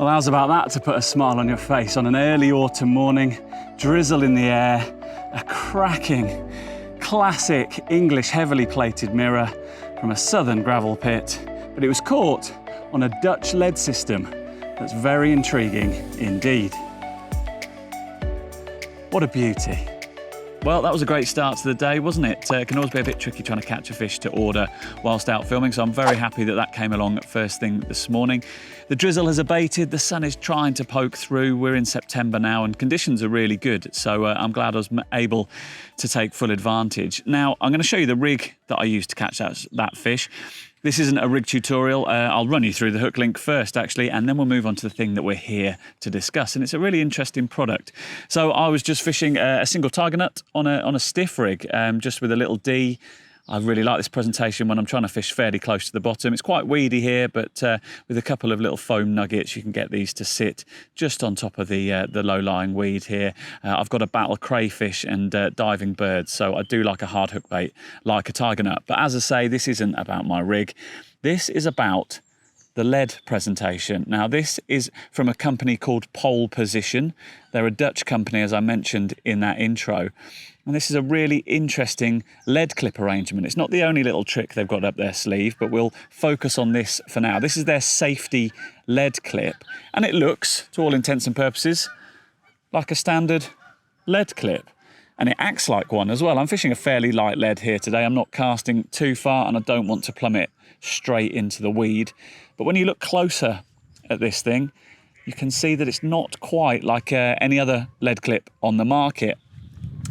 Well, how's about that to put a smile on your face on an early autumn morning, drizzle in the air, a cracking, classic English heavily plated mirror from a southern gravel pit, but it was caught on a Dutch lead system. That's very intriguing indeed. What a beauty. Well, that was a great start to the day, wasn't it? It can always be a bit tricky trying to catch a fish to order whilst out filming, so I'm very happy that that came along first thing this morning. The drizzle has abated, the sun is trying to poke through. We're in September now and conditions are really good, so I'm glad I was able to take full advantage. Now, I'm going to show you the rig that I used to catch that fish. This isn't a rig tutorial. I'll run you through the hook link first, actually, and then we'll move on to the thing that we're here to discuss. And it's a really interesting product. So I was just fishing a single tiger nut on a stiff rig, just with a little D. I really like this presentation when I'm trying to fish fairly close to the bottom. It's quite weedy here, but with a couple of little foam nuggets, you can get these to sit just on top of the low-lying weed here. I've got a battle crayfish and diving birds, so I do like a hard hook bait, like a tiger nut. But as I say, this isn't about my rig. This is about the lead presentation. Now, this is from a company called 𝘃𝗶𝗀. They're a Dutch company, as I mentioned in that intro. And this is a really interesting lead clip arrangement. It's not the only little trick they've got up their sleeve, but we'll focus on this for now. This is their safety lead clip, and it looks, to all intents and purposes, like a standard lead clip. And it acts like one as well. I'm fishing a fairly light lead here today. I'm not casting too far, and I don't want to plummet straight into the weed. But when you look closer at this thing, you can see that it's not quite like any other lead clip on the market.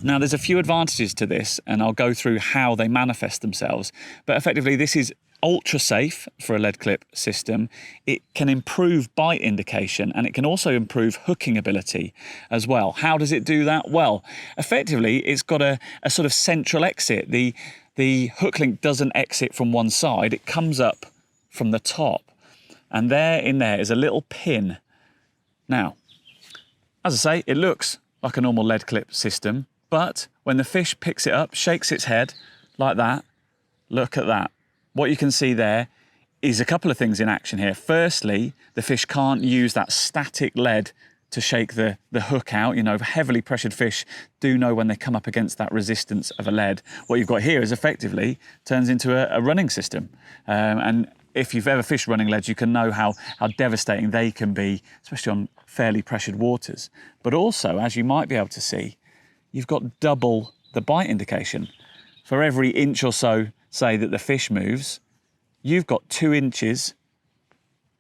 Now, there's a few advantages to this, and I'll go through how they manifest themselves. But effectively, this is ultra safe for a lead clip system. It can improve bite indication, and it can also improve hooking ability as well. How does it do that? Well, effectively, it's got a sort of central exit. The hook link doesn't exit from one side, it comes up from the top. And there is a little pin. Now, as I say, it looks like a normal lead clip system, but when the fish picks it up, shakes its head like that, look at that. What you can see there is a couple of things in action here. Firstly, the fish can't use that static lead to shake the hook out. You know, heavily pressured fish do know when they come up against that resistance of a lead. What you've got here is effectively turns into a running system. And if you've ever fished running leads, you can know how devastating they can be, especially on fairly pressured waters. But also, as you might be able to see, you've got double the bite indication. For every inch or so, say, that the fish moves, you've got 2 inches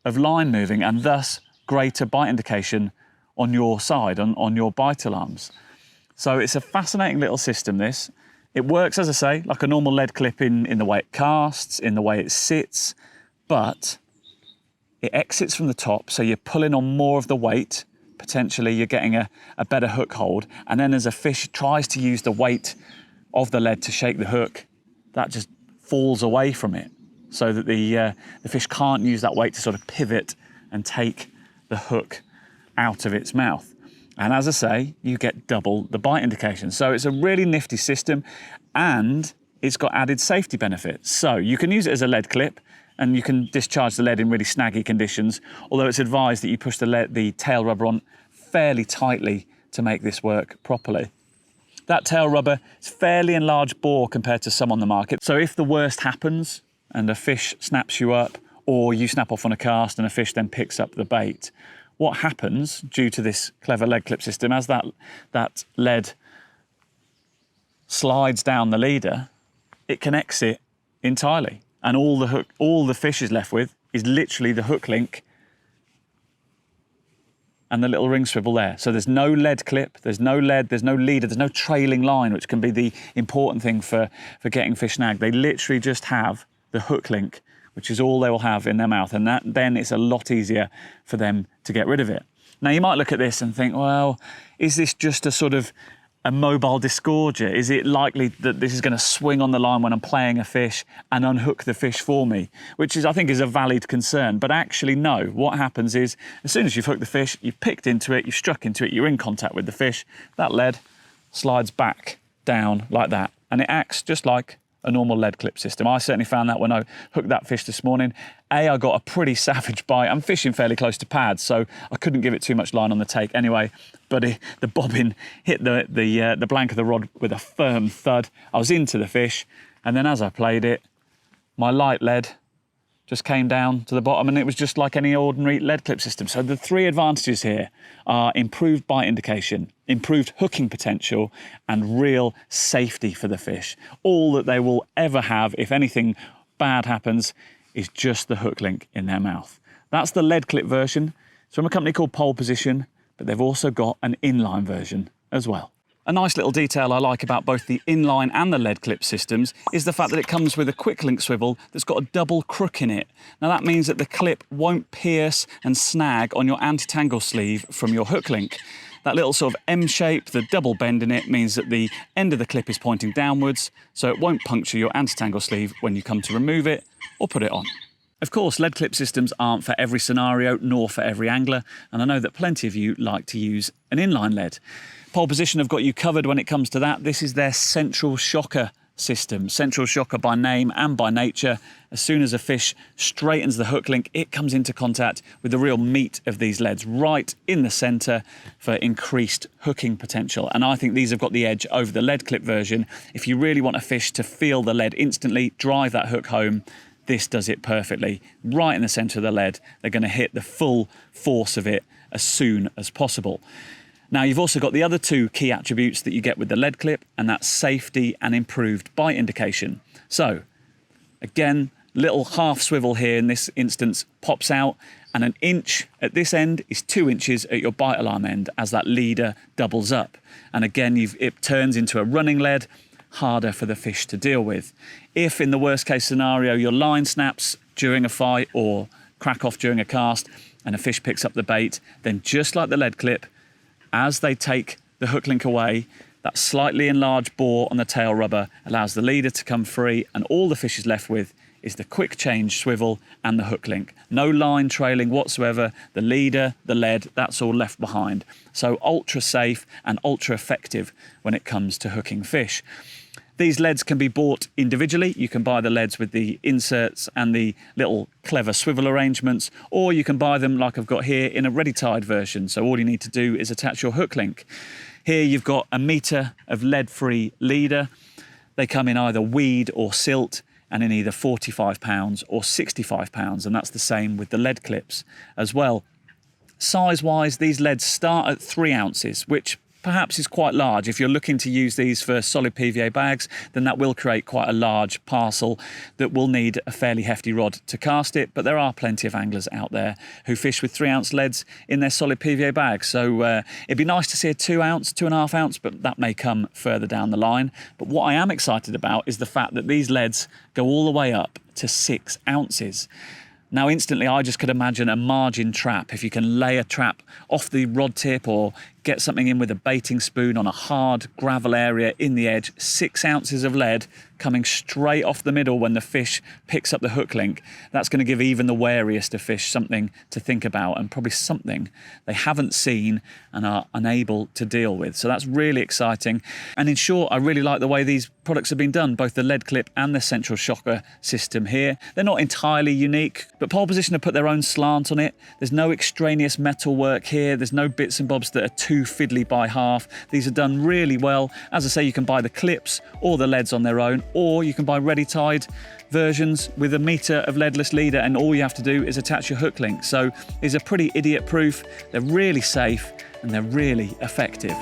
of line moving, and thus greater bite indication on your side, on your bite alarms. So it's a fascinating little system, this. It works, as I say, like a normal lead clip in the way it casts, in the way it sits, but it exits from the top, so you're pulling on more of the weight. Potentially you're getting a better hook hold, and then as a fish tries to use the weight of the lead to shake the hook, that just falls away from it, so that the fish can't use that weight to sort of pivot and take the hook out of its mouth. And as I say, you get double the bite indication. So it's a really nifty system, and it's got added safety benefits. So you can use it as a lead clip, and you can discharge the lead in really snaggy conditions, although it's advised that you push the tail rubber on fairly tightly to make this work properly. That tail rubber is fairly enlarged bore compared to some on the market. So if the worst happens and a fish snaps you up, or you snap off on a cast and a fish then picks up the bait, what happens due to this clever lead clip system, as that lead slides down the leader, it can exit entirely. And all the fish is left with is literally the hook link and the little ring swivel there. So there's no lead clip, there's no lead, there's no leader, there's no trailing line, which can be the important thing for getting fish snagged. They literally just have the hook link, which is all they will have in their mouth, and then it's a lot easier for them to get rid of it. Now, you might look at this and think, well, is this just a sort of a mobile disgorger? Is it likely that this is going to swing on the line when I'm playing a fish and unhook the fish for me? Which I think is a valid concern, but actually no. What happens is, as soon as you've hooked the fish, you've picked into it, you've struck into it, you're in contact with the fish, that lead slides back down like that, and it acts just like a normal lead clip system. I certainly found that when I hooked that fish this morning. I got a pretty savage bite. I'm fishing fairly close to pads, so I couldn't give it too much line on the take anyway, but the bobbin hit the blank of the rod with a firm thud. I was into the fish, and then as I played it, my light lead just came down to the bottom, and it was just like any ordinary lead clip system. So the three advantages here are improved bite indication, improved hooking potential, and real safety for the fish. All that they will ever have, if anything bad happens, is just the hook link in their mouth. That's the lead clip version. It's from a company called 𝘃𝗶𝗀, but they've also got an inline version as well. A nice little detail I like about both the inline and the lead clip systems is the fact that it comes with a quick link swivel that's got a double crook in it. Now that means that the clip won't pierce and snag on your anti-tangle sleeve from your hook link. That little sort of M shape, the double bend in it, means that the end of the clip is pointing downwards, so it won't puncture your anti-tangle sleeve when you come to remove it or put it on. Of course, lead clip systems aren't for every scenario nor for every angler, and I know that plenty of you like to use an inline lead. 𝘃𝗶𝗀 have got you covered when it comes to that. This is their central shocker system. Central shocker by name and by nature. As soon as a fish straightens the hook link, it comes into contact with the real meat of these leads right in the centre for increased hooking potential. And I think these have got the edge over the lead clip version. If you really want a fish to feel the lead instantly, drive that hook home, this does it perfectly. Right in the centre of the lead, they're going to hit the full force of it as soon as possible. Now, you've also got the other two key attributes that you get with the lead clip, and that's safety and improved bite indication. So, again, little half swivel here in this instance pops out, and an inch at this end is 2 inches at your bite alarm end as that leader doubles up. And again, it turns into a running lead, harder for the fish to deal with. If, in the worst case scenario, your line snaps during a fight or crack off during a cast and a fish picks up the bait, then just like the lead clip, as they take the hook link away, that slightly enlarged bore on the tail rubber allows the leader to come free, and all the fish is left with is the quick change swivel and the hook link. No line trailing whatsoever. The leader, the lead, that's all left behind. So ultra safe and ultra effective when it comes to hooking fish. These leads can be bought individually. You can buy the leads with the inserts and the little clever swivel arrangements, or you can buy them like I've got here in a ready-tied version. So all you need to do is attach your hook link. Here you've got a metre of lead-free leader. They come in either weed or silt, and in either 45 pounds or 65 pounds, and that's the same with the lead clips as well. Size-wise, these leads start at 3 ounces, which perhaps is quite large. If you're looking to use these for solid PVA bags, then that will create quite a large parcel that will need a fairly hefty rod to cast it, but there are plenty of anglers out there who fish with 3 ounce leads in their solid PVA bags. So it'd be nice to see a 2 ounce, 2.5 ounce, but that may come further down the line. But what I am excited about is the fact that these leads go all the way up to 6 ounces. Now, instantly, I just could imagine a margin trap. If you can lay a trap off the rod tip or get something in with a baiting spoon on a hard gravel area in the edge, 6 ounces of lead coming straight off the middle when the fish picks up the hook link, that's going to give even the wariest of fish something to think about, and probably something they haven't seen and are unable to deal with. So that's really exciting. And in short, I really like the way these products have been done, both the lead clip and the central shocker system here. They're not entirely unique, but 𝘃𝗶𝗀 have put their own slant on it. There's no extraneous metal work here. There's no bits and bobs that are too fiddly by half. These are done really well. As I say, you can buy the clips or the leads on their own, or you can buy ready-tied versions with a metre of leadless leader, and all you have to do is attach your hook link. So these are pretty idiot-proof, they're really safe, and they're really effective.